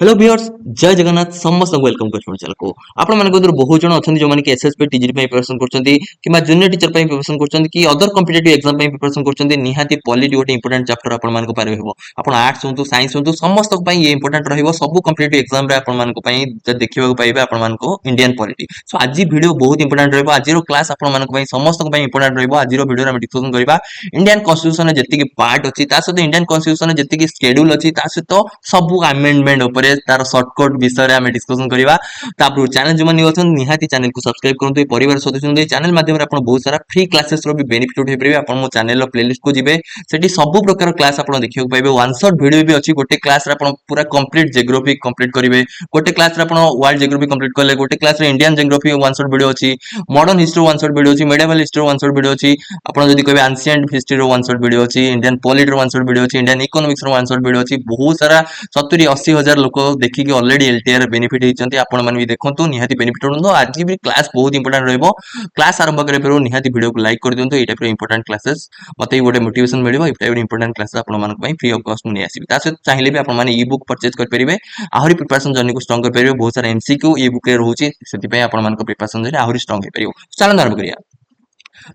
Hello viewers जय जगन्नाथ समस्त welcome कर चैनल को आपण मानक बहुत जन अच्छा जो माने एसएसपी टीजीटी प्रिपरेशन करछंती किबा जूनियर टीचर प्रिपरेशन करछंती कि अदर कॉम्पिटिटिव एग्जाम प्रिपरेशन करछंती निहाती पॉलिटी गोटे इंपोर्टेंट चैप्टर आपण मानक पारे हेबो आपण आर्ट्स होंतु साइंस होंतु समस्त पई ये इंपोर्टेंट रहइबो सब कॉम्पिटिटिव एग्जाम रे आपण मानक पई देखिबा को पाइबे आपण मानक इंडियन पॉलिटी सो आज वीडियो बहुत इंपोर्टेंट रहइबो आज रो क्लास आपण मानक पई समस्त पई इंपोर्टेंट रहइबो आज रो वीडियो रे हम डिस्कशन करबा इंडियन कॉन्स्टिट्यूशन रे जति की पार्ट अछि ता सहित इंडियन कॉन्स्टिट्यूशन रे जति की शेड्यूल अछि ता सहित सब अमेंडमेंट ऊपर तार शॉर्टकट विषय रे हम डिस्कशन करबा तापर चैनल जो माने अछन निहाती चैनल को सब्सक्राइब करंतु ए परिवार सदस्य होंतु चैनल माध्यम रे आपण बहुत सारा फ्री क्लासेस रो भी बेनिफिट उठै परिबे आपण मो चैनल रो प्लेलिस्ट को जिवे सेठी सब प्रकार क्लास आपण देखियो पाइबे वन शॉट वीडियो भी अछि गोटे क्लास रे आपण पूरा कंप्लीट जियोग्राफी कंप्लीट करिवे गोटे क्लास रे आपण वर्ल्ड जियोग्राफी कंप्लीट करले गोटे क्लास रे Indian geography one shot video अछि modern history one shot video अछि medieval history one shot video अछि आपण जदी कहबे एंशिएंट हिस्ट्री रो वन शॉट वीडियो अछि इंडियन पॉलिटी रो वन शॉट वीडियो अछि इंडियन इकोनॉमिक्स रो वन शॉट वीडियो अछि बहुत सारा 70-80 हजार लोक देखि कि ऑलरेडी एलटीआर बेनिफिट हेचंती आपण माने भी देखंतु निहाती बेनिफिट होंदो आज भी क्लास बहुत इंपोर्टेंट रहइबो क्लास आरंभ करे फेरो निहाती वीडियो को लाइक कर दियंतु एटा फेरो इंपोर्टेंट क्लासेस मते गोटे मोटिवेशन मिलिबो एटा भी इंपोर्टेंट क्लास आपण मानक पई फ्री ऑफ कॉस्ट में आसीबी ता से चाहिले भी आपण माने ई बुक परचेज कर परिबे आहुरी प्रिपरेशन जर्नी को स्ट्रांग कर परिबे बहुत सारा एमसीक्यू ई बुक रे रहउची सेति पई आपण मानक प्रिपरेशन जर्नी आहुरी स्ट्रांग हे परिबो चलन आरंभ करिया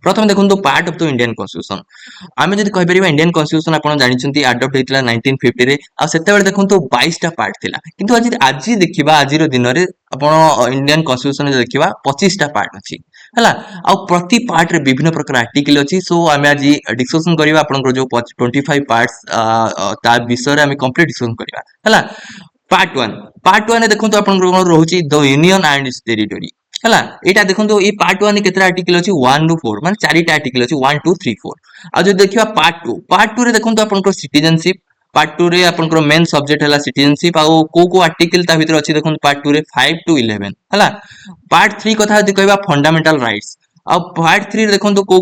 प्रथम देखो part of the Indian constitution आमे जदि कहि परिबा इंडियन कॉन्स्टिट्यूशन आपण जानिछंती अडॉप्ट हेतिला 1950 रे आ सेते बेले देखंतु 22 टा पार्ट थिला किंतु आज देखिबा आज रो दिन रे आपण इंडियन कॉन्स्टिट्यूशन देखिबा 25 टा पार्ट अछि हला आ प्रति पार्ट रे विभिन्न प्रकार आर्टिकल अछि सो आमे आज डिस्कशन करिबा आपण जो 25 पार्ट्स ता विषय रे आमे कंप्लीट डिस्कशन करिबा हला पार्ट 1 देखंतु आपण रहउची the union and its territory हला एटा देखंतु ए पार्ट 1 केतरा आर्टिकल अछि 1 टू 4 माने चारिटा आर्टिकल अछि 1 2 3 4 आ जो देखिबा पार्ट 2 रे देखंतु आपनकर सिटीजनशिप पार्ट 2 रे आपनकर मेन सब्जेक्ट हला सिटीजनशिप आ को आर्टिकल ता भीतर अछि देखंतु पार्ट 2 रे 5 टू 11 हला पार्ट 3 कथा जदि कहबा फंडामेंटल राइट्स अब पार्ट 3 देखंतु को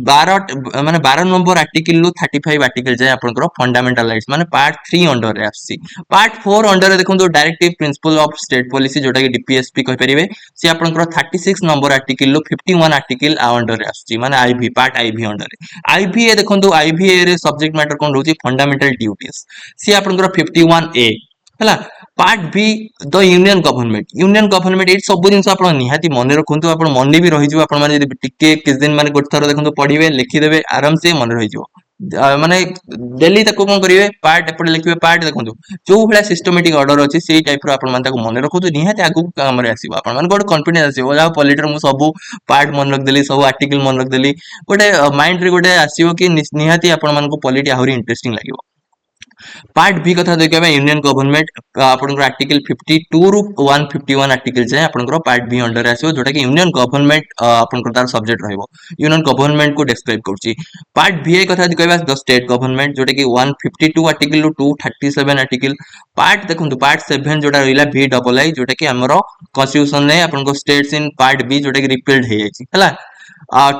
12 माने 12 नंबर आर्टिकल लो 35 आर्टिकल जाय आपनकर फंडामेंटल राइट्स माने पार्ट 3 अंडर रे आसी पार्ट 4 अंडर रे देखंतु directive principle of state policy जोटा कि डीपीएसपी कहि परिबे से आपनकर 36 नंबर आर्टिकल लो 51 आर्टिकल आ अंडर रे आसी माने आईवी पार्ट आईवी अंडर रे आईवीए देखंतु आईवीए रे सब्जेक्ट मैटर कोन रहउची फंडामेंटल ड्यूटीज से आपनकर 51 ए हला part B the union government ए सब दिन आपण निहाती मन रखंतु आपण मन भी रहि जो आपण माने टिके किस दिन माने गोट थरो देखंतु पढिबे लिखि देबे आराम से मन रहि जो माने डेली तको कोन करिवे पार्ट एपड लिखिबे पार्ट देखंतु जो भला सिस्टमैटिक ऑर्डर अछि सेही टाइप रो आपण माने तको मन रखंतु निहाती आगु काम रे आसीबो आपण माने गोट कॉन्फिडेंस आसीबो जा पॉलिटर मु सब पार्ट मन रख देली सब आर्टिकल मन रख देली गोटे माइंड रे गोटे आसीबो कि निहाती आपण मानको पॉलिटी आहुरी इंटरेस्टिंग लागिबो पार्ट बी कथा देखबा यूनियन गवर्नमेंट आपनकर आर्टिकल 52 रु 151 आर्टिकल जाय आपनकर पार्ट बी अंडर आसीबो जोटा कि यूनियन गवर्नमेंट आपनकर तार सब्जेक्ट रहइबो यूनियन गवर्नमेंट को डिस्क्राइब करछि पार्ट बी कथा देखबा द स्टेट गवर्नमेंट जोटा कि 152 आर्टिकल रु 237 आर्टिकल पार्ट देखंतु पार्ट 7 जोटा रहिला वी डबल आई जोटा कि हमरो कॉन्स्टिट्यूशन ने आपनकर स्टेट्स इन पार्ट बी जोटा कि रिपील्ड हे जायछि हला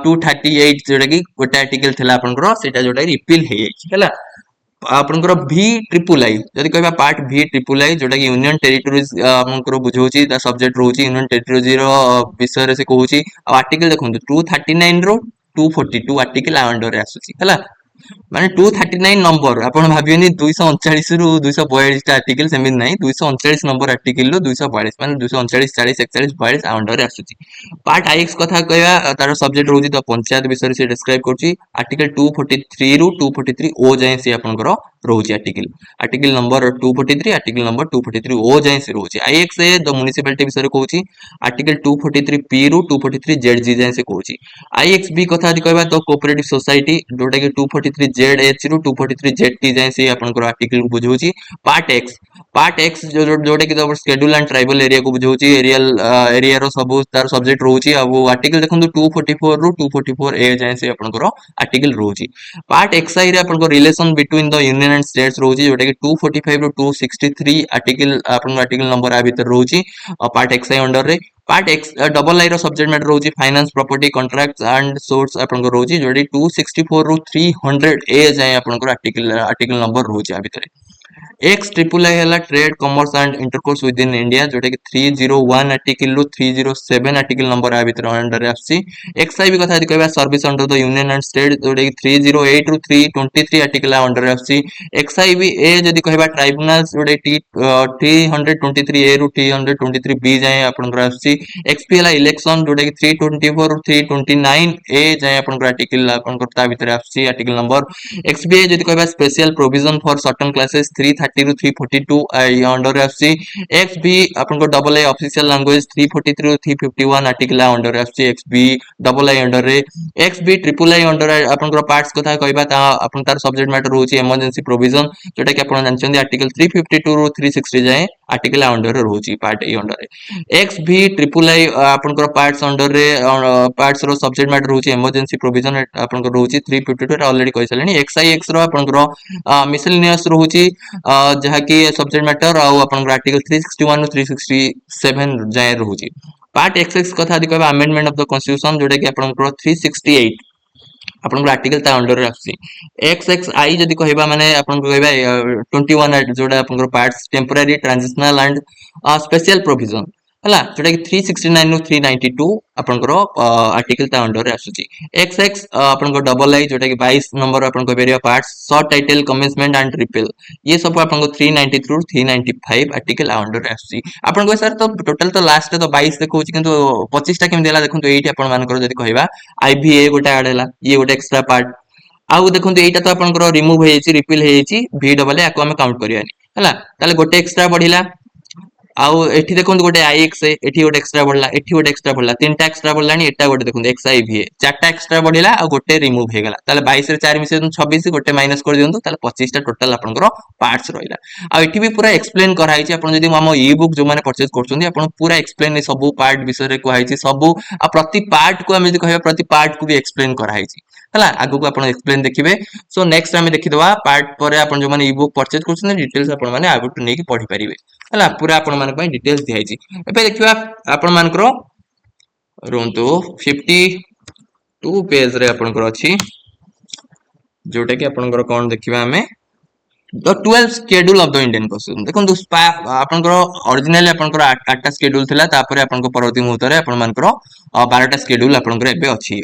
238 जोटा कि गोटे आर्टिकल थिला आपनकर सेटा जोटा रिपील हे जायछि हला आपनकर भी ट्रिपल आई जदि कहबा पार्ट भी ट्रिपल आई जोटा कि यूनियन टेरिटरीज आपनकर बुझौची द सब्जेक्ट रहउची यूनियन टेरिटरीज रो विषय रे से कहउची आर्टिकल देखंतु 239 रो 242 आर्टिकल अंडर रे आसुची हला माने 239 नंबर आपण भाबियनी 239 रु 242 टा आर्टिकल सेमिन नाही 239 नंबर आर्टिकल रो 242 माने 239 40 41 42 अंडर रे आसुची पार्ट आईएक्स कथा कहया तार सब्जेक्ट रहउची तो पंचायत विषय से डिस्क्राइब करची आर्टिकल 243 रु 243 ओ जाय से आपनकर रहउची आर्टिकल नंबर 243 आर्टिकल नंबर 243 ओ जाय से रहउची आईएक्स ए द म्युनिसिपैलिटी विषय रे कहउची आर्टिकल 243 पी रु 243 जेड जी जाय से कहउची आईएक्स बी कथा कहबा तो कोऑपरेटिव सोसाइटी जोटा कि 243 जेड एच रु 243 जेड टी जाय से आपनकर आर्टिकल को बुझौची पार्ट एक्स जोटा कि शेड्यूल एंड ट्राइबल एरिया को बुझौची एरिया रो सब तार सब्जेक्ट रहउची आ वो आर्टिकल देखंतु 244 रु 244 ए जाय से आपनकर आर्टिकल रहउची पार्ट एक्सआई रे आपनकर relation between the union and states रहउची जोटा कि 245 रु 263 आर्टिकल आपनकर आर्टिकल नंबर आ भीतर रहउची पार्ट एक्सआई अंडर रे पार्ट एक्स डबल आई रो सब्जेक्ट मैटर रहउची finance property contracts and source आपनकर रहउची जोडी 264 रु 300 ए जाय आपनकर आर्टिकल नंबर रहउची आ भीतर एक्स ट्रिपल आई है trade commerce and intercourse with in India जोटा कि 301 आर्टिकल रु 307 आर्टिकल नंबर आ भीतर अंडर रे आसी। एक्स आई भी कथा कहबा service under the union and state जोटा कि 308 रु 323 आर्टिकल अंडर रे आसी। एक्स आई भी ए जदी कहबा ट्राइब्यूनल्स जोटा टी 323 ए रु 323 बी जाए आपनकर आसी। एक्सपी है इलेक्शन जोटा कि 324 रु 329 ए जाए आपनकर आर्टिकल आपनकर ता भीतर आसी आर्टिकल नंबर। एक्सबीआई जदी कहबा special provision for certain classes 330 रु 342 अंडर आसी। एक्स भी आपन को डबल ए ऑफिशियल लैंग्वेज 343 रु 351 आर्टिकल अंडर आसी। X B double I under रे। X B triple I under आपन को पार्ट्स कथा कहबा ता आपन तार सब्जेक्ट मैटर होची इमरजेंसी प्रोविजन जोटा कि आपन जानछन आर्टिकल 352 रु 360 जाए आर्टिकल अंडर रे होची पार्ट ए अंडर रे। एक्स भी ट्रिपल आई आपन को पार्ट्स अंडर रे पार्ट्स रो सब्जेक्ट मैटर होची इमरजेंसी प्रोविजन आपन को होची 352 ऑलरेडी कहि सलेनी। एक्स आई एक्स रो आपन को मिसलेनियस रहुची जहा कि सब्जेक्ट मैटर आ आपन आर्टिकल 361 रु 367 जाए रहुची। पार्ट एक्स एक्स कथा दि कहबा अमेंडमेंट ऑफ द कॉन्स्टिट्यूशन जोटा कि आपन को 368 आपन आर्टिकल ता अंडर रे आसी। एक्स एक्स आई जदी कहबा माने आपन को कहबा 21 जोटा आपन parts temporary transitional and special provision हला जोटा कि 369 नु 392 आपन को आर्टिकल ता अंडर रे आसुची। एक्स एक्स आपन को डबल आई जोटा कि 22 नंबर आपन को बेरिया parts short title commencement and repeal ये सब आपन को 393 रु 395 आर्टिकल अंडर रे आसुची। आपन को सर तो टोटल तो लास्ट तो 22 देखौची किंतु 25 टा केम देला देखंतु एठी आपन मान को जदी कहबा आईवीए गोटा ऐड हला ये गोटा एक्स्ट्रा पार्ट आउ देखंतु एटा तो आपन को रिमूव हे छि रिपील हे छि वी डबल ए को हम काउंट करियानी हला ताले गोटे एक्स्ट्रा बढ़िला आउ एठी देखंतु गोटे आईएक्स एठी गोटे एक्स्ट्रा बढ़ला एठी गोटे एक्स्ट्रा बढ़ला तीनटा एक्स्ट्रा बढ़लानी एटा गोटे देखंतु एक्सआईवी चारटा एक्स्ट्रा बढ़िला आ गोटे रिमूव हे गेला ताले 22 रे 4 मिसे 26 गोटे माइनस कर दियंतु ताले 25 टा टोटल आपनकर पार्ट्स रहिला। आ एठी भी पूरा एक्सप्लेन करा हिची आपन जदी हम ई बुक जो माने परचेज करछोंदी आपन पूरा एक्सप्लेन सब पार्ट विषय रे कहै छि सब आ प्रति पार्ट को हम जदी कहबा प्रति पार्ट को भी एक्सप्लेन करा हिची हला आगु को आपन एक्सप्लेन देखिबे। सो नेक्स्ट हम देखिदवा पार्ट परे आपन जो माने ई बुक परचेज करछोंदी डिटेल्स आपन माने आगु टू नेकी पढी परिबे हला पूरा आपन मान पई डिटेल्स दिया हिची। एबे देखिबा आपन मानकर रुंतु 52 पेज रे आपन कर अछि जोटा कि आपन कर कोन देखिबा हमें the 12 schedule of the Indian constitution देखंतु आपन कर ओरिजिनली आपन कर 8टा शेड्यूल थिला तापर आपन को परवर्ती मुहूर्त रे आपन मान कर 12टा शेड्यूल आपन कर एबे अछि।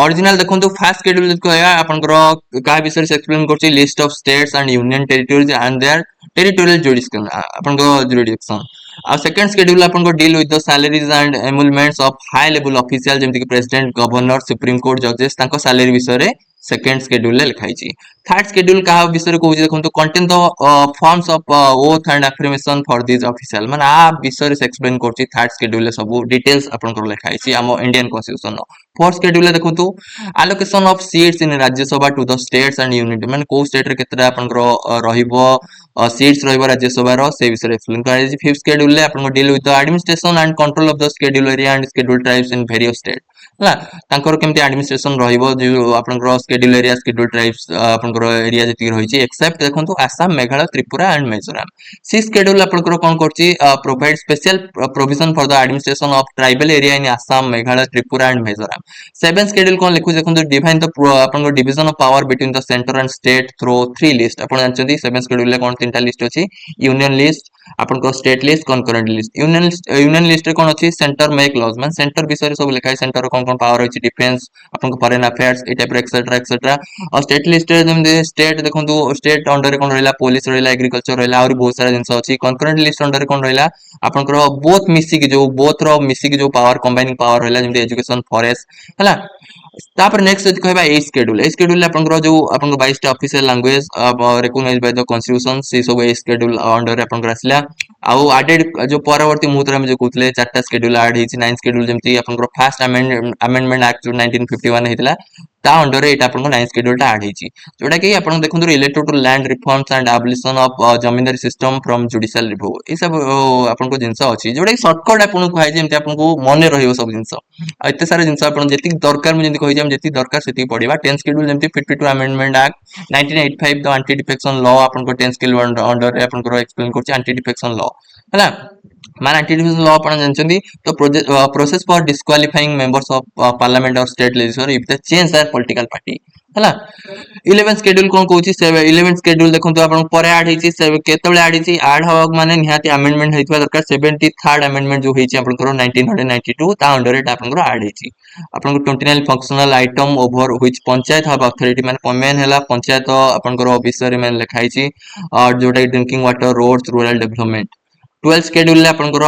ओरिजिनल देखंतु फर्स्ट शेड्यूल कहया आपन कर का विषय से एक्सप्लेन करछि list of states and union territories and their territorial jurisdiction आपन को जुरिडिक्शन। आ सेकंड शेड्यूल आपन को deal with the salaries and emoluments of high level official जेमति कि प्रेसिडेंट गवर्नर सुप्रीम कोर्ट जजेस तांको सैलरी विषय रे सेकंड शेड्यूल ले लिखाई छी। थर्ड शेड्यूल का विषय रे कहउछि देखंतु content the forms of oath and affirmation for this official माने आ विषय रे एक्सप्लेन करछि थर्ड शेड्यूल ले सब डिटेल्स आपन को लिखाई छी हम इंडियन कॉन्स्टिट्यूशन नो। फोर्थ शेड्यूल ले देखंतु allocation of seats in Rajya Sabha to the states and unit माने को स्टेट रे केतरा आपन को रहिबो सीट्स रहिबो राज्य सभा रो से विषय एक्सप्लेन करै छी। फिफ्थ शेड्यूल ले आपन को deal with the administration and control of the schedule area and schedule tribes in various state हला तांकर केमति एडमिनिस्ट्रेशन रहिबो जो आपन को शेड्यूल एरिया शेड्यूल ट्राइब्स आपन को एरिया जति रहि छी एक्सेप्ट देखंतु Assam Meghalaya Tripura and Mizoram. Sixth schedule आपन को कोन करछि provide special provision for the administration of tribal area in Assam Meghalaya Tripura and Mizoram. Seventh schedule कोन लिखु देखंतु डिफाइन द आपन को division of power between the centre and state through three list आपन जानचंदी सेवेंथ शेड्यूल ले कोन तीनटा लिस्ट अछि यूनियन लिस्ट आपन को state list concurrent list. Union list रे कोन अछि सेंटर मेक लॉज मान सेंटर विषय सब लिखाय सेंटर कोन पावर होछि डिफेंस आपन को फॉरेन अफेयर्स ए टाइप एक्सेट्रा एक्सेट्रा। और स्टेट लिस्ट रे जेम स्टेट देखंतु स्टेट अंडर रे कोन रहला पुलिस रहला एग्रीकल्चर रहला और बहुत सारा जिंस अछि। कॉन्करेंट लिस्ट अंडर रे कोन रहला आपन को बोथ मिसी के जो बोथ रो मिसी के जो पावर कंबाइनिंग पावर रहला जेम एजुकेशन फॉरेस्ट हला। तापर नेक्स्ट जति कहबा ए शेड्यूल आपन को जो आपन को 22 टा official language recognised by the constitution से सब ए शेड्यूल अंडर आपन को आसला। आउ एडेड जो परवर्ती मुहूर्त हम जो कहतले चारटा शेड्यूल ऐड हिची नाइन्थ शेड्यूल जेमति आपन को फर्स्ट अमेंडमेंट एक्ट जो 1951 हेतला ता अंडर एटा आपन को नाइन्थ शेड्यूल ता ऐड हिची जोटा कि आपन देखंतु related to land reforms and abolition of zamindari system from judicial review ए सब आपन को जिंस अछि जोटा कि शॉर्टकट आपन को हाइ जेमति आपन को मने रहियो सब जिंस एते सारा जिंस आपन जेति दरकार मु जेति कहि जे हम जेति दरकार सेति पढिबा। 10th शेड्यूल जेमति 52 amendment act 1985 the anti defection law आपन को 10th शेड्यूल अंडर रे आपन को एक्सप्लेन करछि एंटी डिफेक्शन लॉ हला मान एंटी डिफेक्शन लॉ आपन जानचंदी तो process for disqualifying members of parliament और state legislature if they change their political party है 11 शेड्यूल कौन कहूँ 11 शेड्यूल देखो आप ऐड होते ऐड ऐड हवा माने निहाती अमेंडमेंट होता दरकार 73rd अमेंडमेंट जो होती 1992 ता अंडर एटा ऐड होती आपन 29 functional item over which panchayat have authority माने मेन है पंचायत आपन विषय में लिखाई जोटा drinking water roads rural development 12 schedule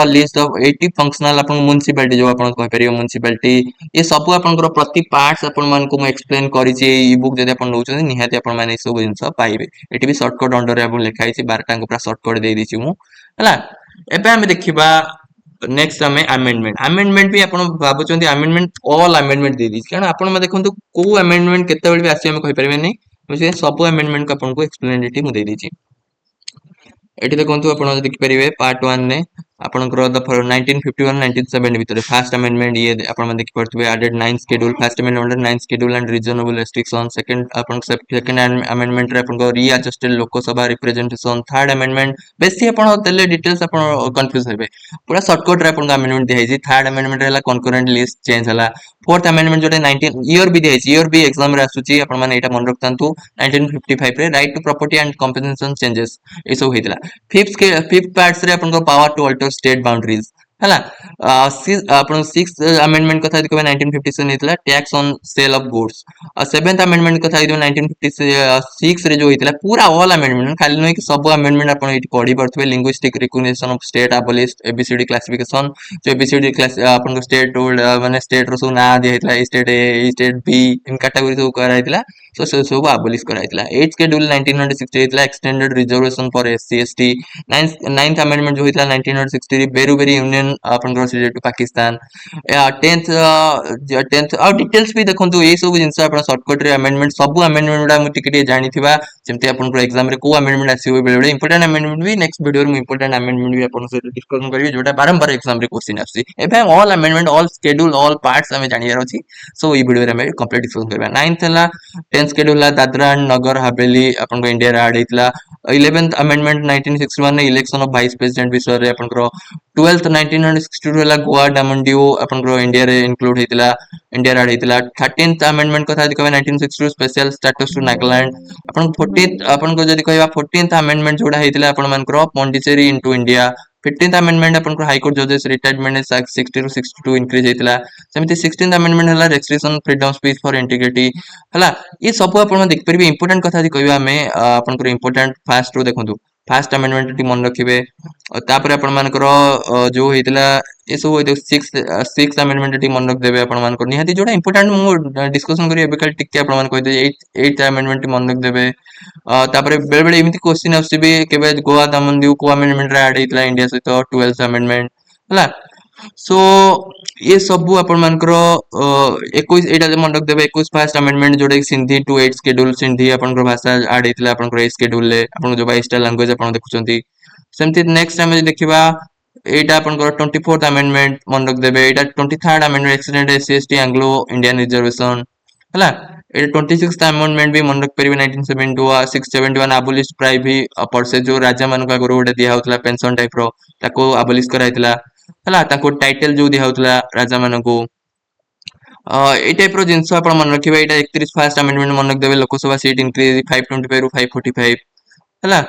list of 80 functional municipality जो म्युनिसिपालिटी ये सब आपंकर प्रति पार्ट्स आपको एक्सप्लेन करिछि ई बुक जदि आपण नउछन निहाती आपण माने सब जिंस पाइबे एटी भी शॉर्टकट अंडर आपण लिखाई 12 टांग पूरा शॉर्टकट दे दिछि मु हला एबे हम देखिबा नेक्स्ट हमें अमेंडमेंट भी आपण भाबुचंदी अमेंडमेंट ऑल अमेंडमेंट दे दिछि कारण आपण में देखंतु को अमेंडमेंट केते बेल भी आसी हम कहि परबे नै मुझे सब अमेंडमेंट को आपण को एक्सप्लेन एटी मु दे दिछि एटी देखंतु आपण देखि परिबे पार्ट 1 ने आपनकर द 1951 1970 भितर फर्स्ट अमेंडमेंट ये आपण मन देखि परथबे added 9 schedule first amendment 9 schedule and reasonable restriction second amendment रे आपण readjusted Lok Sabha representation third amendment बेसी आपण तेले डिटेल्स आपण कंफ्यूज हेबे पूरा शॉर्टकट रे आपण अमेंडमेंट दिया है थर्ड अमेंडमेंट रे कंकरेंट लिस्ट चेंज हला फोर्थ अमेंडमेंट जोटे 19 ईयर भी दिया है ईयर भी एग्जाम रे आसुची आपण माने एटा मन रखतांतु 1955 रे right to property and compensation changes ए सब हेतला फिफ्थ पार्ट्स रे अपन को power to alter state boundaries हला अपन सिक्स अमेंडमेंट कथा देखबे 1957 हेतला tax on sale of goods seventh amendment कथा देखबे 1956 रे जो हेतला पूरा ऑल अमेंडमेंट खाली नै कि सब अमेंडमेंट अपन एठी पढी परथबे linguistic recognition of state abolished A B C D classification जो एबीसीडी क्लास अपन को स्टेट माने स्टेट रो सब ना दे हेतला state A state B in category सब करा हेतला सो सब abolished करा हेतला 8th शेड्यूल 1960 हेतला extended reservation for SC ST ninth amendment जो होता 1963 बेरुबेरी यूनियन अपन रिलेटेड टू पाकिस्तान 10th और डिटेल्स भी देखंतु ए सब जिंस अपन शॉर्टकट रे अमेंडमेंट सब अमेंडमेंट गुडा मु टिके जानिथिबा जेमते अपन एग्जाम रे को अमेंडमेंट आसीबो बेले बेले इंपोर्टेंट अमेंडमेंट भी नेक्स्ट वीडियो रे इंपोर्टेंट अमेंडमेंट भी अपन से डिस्कशन करिवे जोटा बारंबार एग्जाम रे क्वेश्चन आसी एबे all amendment all schedule all parts हमें जानियार अछि सो ई वीडियो रे हमें कंप्लीट डिस्कशन करबा 9th हला 10th शेड्यूल ला दादरा एंड नगर हवेली अपन को इंडिया रे ऐड हेतला 11th अमेंडमेंट 1961 ने इलेक्शन ऑफ वाइस प्रेसिडेंट विषय रे अपन को 12th 1962 हला गोवा डामनडियो अपन को इंडिया रे इंक्लूड हेतला इंडिया रे ऐड हेतला 13th अमेंडमेंट कथा देखबे 1962 स्पेशल स्टेटस टू नागालैंड अपन 14th अपन को जदी कहबा 14th अमेंडमेंट जोडा हेतला अपन मान को Pondicherry into India 15th amendment अपन को हाई कोर्ट जजेस रिटायरमेंट 60 टू 62 इंक्रीज हेतला सेमिति 16th अमेंडमेंट हला restriction freedom speech for integrity हला ये सब अपन देख परिबे इंपोर्टेंट कथा कहबा हमें अपन को इंपोर्टेंट फास्ट रो देखंतु फास्ट अमेंडमेंट टी मन रखिबे तापर अपन मानकर जो हेतला ए सब होय सिक्स अमेंडमेंट टी मन रख देबे अपन मानकर निहाती जोडा इंपोर्टेंट मु डिस्कशन करी एबे काल टिक अपन मान कहि दे 8th अमेंडमेंट टी मन रख देबे तापर बेले बेले एमिति क्वेश्चन आसीबे केबे गोवा दमन दिउ को अमेंडमेंट रे ऐड हेतला इंडिया सहित 12th अमेंडमेंट हला सो ये सब अपन मानकर 21 एटा मन रख देबे 21 फर्स्ट अमेंडमेंट जोडा सिंधी टू 8 शेड्यूल सिंधी अपन को भाषा ऐड हेतला अपन को शेड्यूल ले अपन जो 22 टा लैंग्वेज अपन देखुचंती सेमति नेक्स्ट हम देखिबा एटा अपन को 24th अमेंडमेंट मन रख देबे एटा 23rd amendment accident SC ST Anglo Indian reservation हला एटा 26th अमेंडमेंट भी मन रख परिबे 1972 671 abolished प्राइवेट पर्से जो राजा मान का गुरु गोटे दिया होतला पेंशन टाइप रो ताको abolished कराइतला हला ताको टाइटल जो दिया होतला राजा मान को ए टाइप रो जिंस अपन मन रखिबे एटा 31 फर्स्ट अमेंडमेंट मन रख देबे लोकसभा सीट इंक्रीज 525 रु 545 हला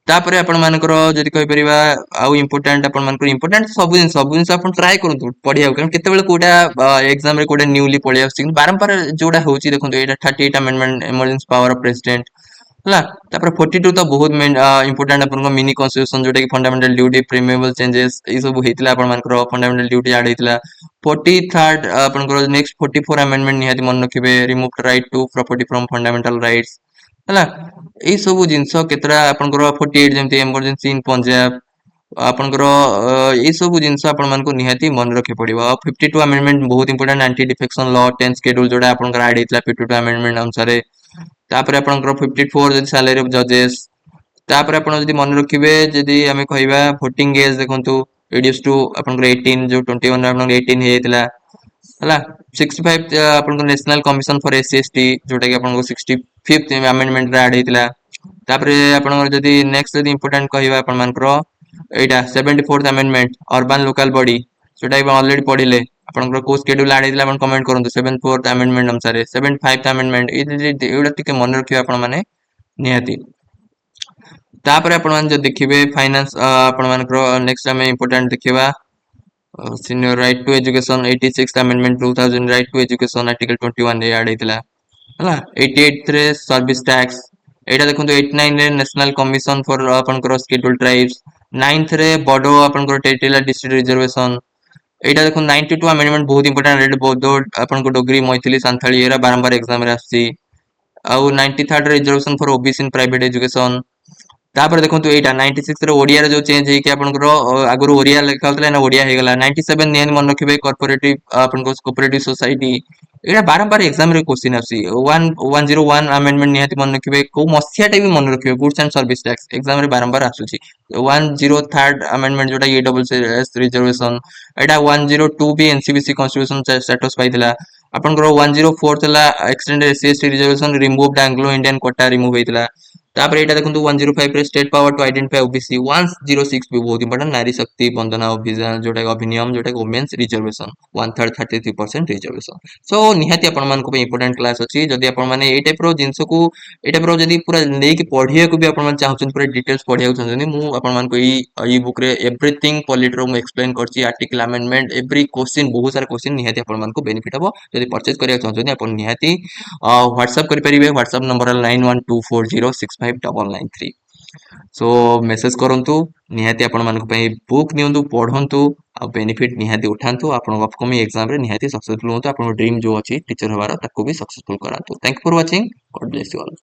तापरे आपण मानकर जदि कहि परिबा आउ इंपोर्टेंट आपण मानकर इंपोर्टेंट सब जिंस आपण ट्राई करंतु पढिया कारण केते बेले कोडा एग्जाम रे कोडा न्यूली पढिया आछि बारंबार जोडा होछि देखंतु एटा 38 amendment emergency power of president हला तापर 42 तो बहुत इंपोर्टेंट अपन को मिनी कॉन्स्टिट्यूशन जोटा कि फंडामेंटल ड्यूटी प्रीमिएबल चेंजेस ई सब हेतला अपन मानकर फंडामेंटल ड्यूटी ऐड हेतला 43rd अपन को नेक्स्ट 44 अमेंडमेंट निहाती मन रखिबे remove right to property from fundamental rights हला ए सब जिंस केतरा अपन को 48 जेमति इमरजेंसी इन पंजाब अपन को ए सब जिंस अपन मान को निहाती मन रखे पड़िबो 52 अमेंडमेंट बहुत important anti defection law 10 schedule जोड़ा अपन को ऐड हेतला 52 अमेंडमेंट अनुसार तापर अपन को 54 जदी सैलरी ऑफ जजेस तापर अपन जदी मन रखिबे जदी हमें कहबा वोटिंग एज देखंतु रिड्यूस टू अपन को 18 जो 21 अपन 18 हेतला हला 65 अपन को national commission for SC ST जोटा कि अपन को 65th अमेंडमेंट रे ऐड हेतला तापर अपन जदी नेक्स्ट जदी इंपोर्टेंट कहबा अपन मान को एटा 74th amendment urban local body जोटा कि ऑलरेडी पढिले ଆପଣଙ୍କର କୋଉ ସ୍କେड्यूल ଆଡ୍ ହେଇଥିଲା ଆପଣ କमेंट କରନ୍ତୁ 74th अमेंडमेंट अनुसार 75th अमेंडमेंट एइडा टिके मन रखिबे आपण माने निहाती तापर आपण माने जो देखिबे फाइनेंस आपण मानकर नेक्स्ट हमें इंपोर्टेंट देखिबा senior right to education 86th amendment 2000 right to education article 21 रे ऐड हेतिला हला 88 रे सर्विस टैक्स एटा देखंतु 89 रे नेशनल कमीशन फॉर आपनकर शेड्यूल ट्राइब्स 9th रे बडो आपनकर टेरिटोरियल डिस्ट्रिक्ट रिजर्वेशन एटा देखो 92 अमेंडमेंट बहुत इंपोर्टेंट रेड बहुत आपनको डोगरी मैथिली संथाली एरा बारंबार एग्जाम रे आसी आउ 93rd reservation for OBC in private education तापर देखंतु एटा 96 रे ओडिया रे जो चेंज हे कि आपनकर आगुर ओडिया लिखा होतला ना ओडिया हे गला 97 नियन मन रखिबे कॉर्पोरेटिव आपनको कोऑपरेटिव सोसाइटी एटा बारंबार एग्जाम रे क्वेश्चन आसी 1101 अमेंडमेंट निहाती मन रखिबे को मसिया टे भी मन रखिबे goods and service tax exam रे बारंबार आसुची 103rd अमेंडमेंट जोटा ईडब्ल्यूएस रिजर्वेशन एटा 102 भी एनसीबीसी कॉन्स्टिट्यूशन स्टेटस पाइतला आपनकर 104 तला extend SC reservation removed Anglo Indian quota remove हेतला तापर एटा देखंतु 105 रे state power to identify OBC 106 भी बहुत इंपोर्टेंट नारी शक्ति वंदना अभियान जोटा अधिनियम जोटा वुमेन्स रिजर्वेशन 1/3 33% रिजर्वेशन सो निहाती आपण मान को इंपोर्टेंट क्लास अछि जदी आपण माने ए टाइप रो जिंस को ए टाइप रो जदी पूरा नै कि पढिया को भी आपण मान चाहछन पूरा डिटेल्स पढिया चाहछन मु आपण मान को ई बुक रे एवरीथिंग पॉलिटी रो मु एक्सप्लेन करछि आर्टिकल अमेंडमेंट एवरी क्वेश्चन बहुत सारा क्वेश्चन निहाती आपण मान को बेनिफिट हबो जदी परचेज करिया चाहछन आपण निहाती व्हाट्सएप करि परिबे व्हाट्सएप नंबर 9124065993 सो मेसेज करंतु निहाती आपण मान को बुक नियंतु पढंतु आ बेनिफिट निहाती उठांतु आपण अपकमिंग एग्जाम रे निहाती सक्सेसफुल होतु आपण ड्रीम जो अछि टीचर हवार ताको भी सक्सेसफुल करांतु thank you for watching god bless you all